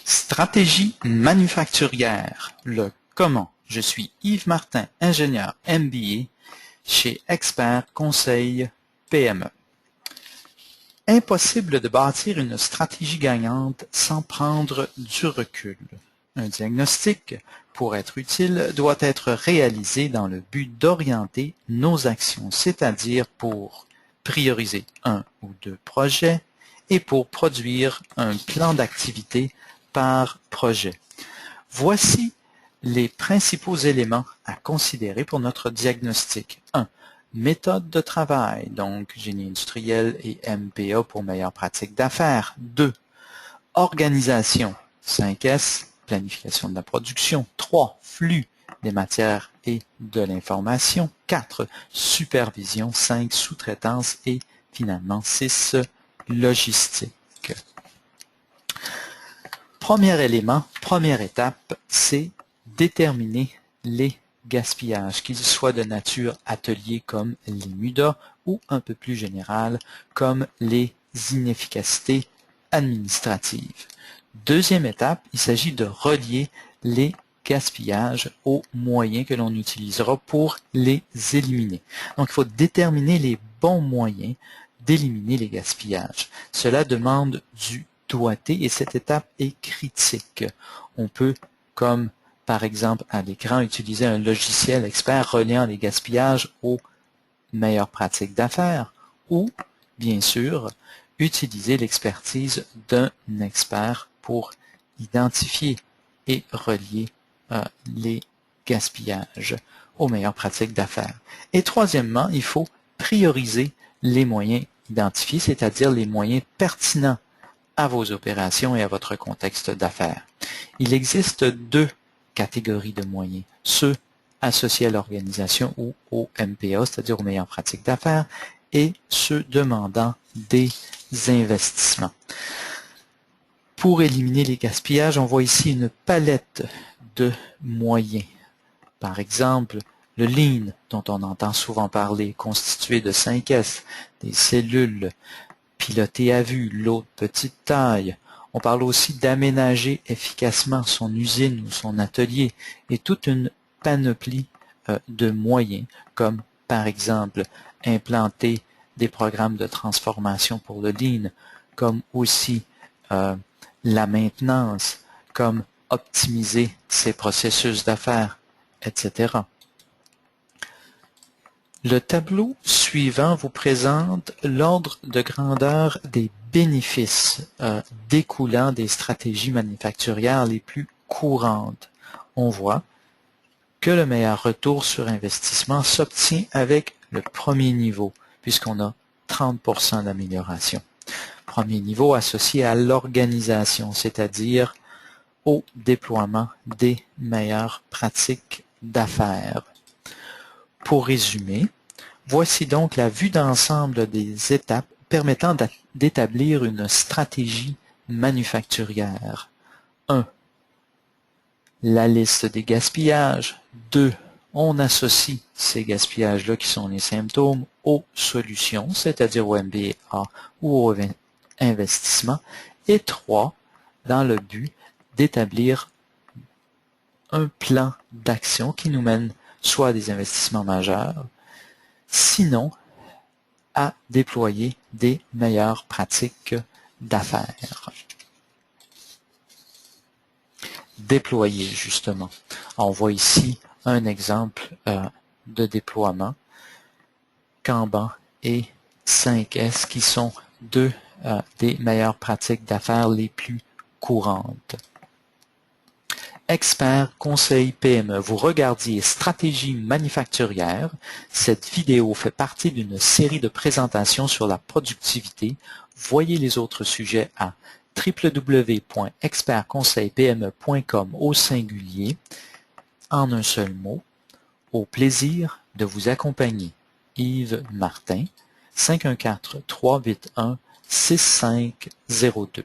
Stratégie manufacturière, le comment. Je suis Yves Martin, ingénieur MBA chez Expert Conseil PME. Impossible de bâtir une stratégie gagnante sans prendre du recul. Un diagnostic, pour être utile, doit être réalisé dans le but d'orienter nos actions, c'est-à-dire pour prioriser un ou deux projets et pour produire un plan d'activité par projet. Voici les principaux éléments à considérer pour notre diagnostic. 1. Méthode de travail, donc génie industriel et MPA pour meilleure pratique d'affaires. 2. Organisation, 5S, planification de la production. 3. Flux des matières et de l'information. 4. Supervision. 5. Sous-traitance et finalement 6. Logistique. Premier élément, première étape, c'est déterminer les gaspillages, qu'ils soient de nature atelier comme les MUDA ou un peu plus général comme les inefficacités administratives. Deuxième étape, il s'agit de relier les gaspillages aux moyens que l'on utilisera pour les éliminer. Donc, il faut déterminer les bons moyens d'éliminer les gaspillages. Cela demande du doigté et cette étape est critique. On peut, comme par exemple à l'écran, utiliser un logiciel expert reliant les gaspillages aux meilleures pratiques d'affaires ou, bien sûr, utiliser l'expertise d'un expert pour identifier et relier les gaspillages aux meilleures pratiques d'affaires. Et troisièmement, il faut prioriser les moyens identifiés, c'est-à-dire les moyens pertinents à vos opérations et à votre contexte d'affaires. Il existe deux catégories de moyens, ceux associés à l'organisation ou au MPA, c'est-à-dire aux meilleures pratiques d'affaires, et ceux demandant des investissements. Pour éliminer les gaspillages, on voit ici une palette de moyens. Par exemple, le Lean, dont on entend souvent parler, constitué de 5S, des cellules, piloté à vue, l'eau de petite taille. On parle aussi d'aménager efficacement son usine ou son atelier et toute une panoplie de moyens, comme par exemple implanter des programmes de transformation pour le Lean, comme aussi la maintenance, comme optimiser ses processus d'affaires, etc. Le tableau suivant vous présente l'ordre de grandeur des bénéfices découlant des stratégies manufacturières les plus courantes. On voit que le meilleur retour sur investissement s'obtient avec le premier niveau, puisqu'on a 30% d'amélioration. Premier niveau associé à l'organisation, c'est-à-dire au déploiement des meilleures pratiques d'affaires. Pour résumer, voici donc la vue d'ensemble des étapes permettant d'établir une stratégie manufacturière. 1. La liste des gaspillages. 2. On associe ces gaspillages-là, qui sont les symptômes, aux solutions, c'est-à-dire au MBA ou au investissement. Et 3. Dans le but d'établir un plan d'action qui nous mène soit à des investissements majeurs, sinon à déployer des meilleures pratiques d'affaires. Déployer, justement. On voit ici un exemple de déploiement, Kanban et 5S, qui sont deux des meilleures pratiques d'affaires les plus courantes. Expert Conseil PME, vous regardiez Stratégie manufacturière. Cette vidéo fait partie d'une série de présentations sur la productivité. Voyez les autres sujets à www.expertconseilpme.com au singulier, en un seul mot. Au plaisir de vous accompagner. Yves Martin, 514-381-6502.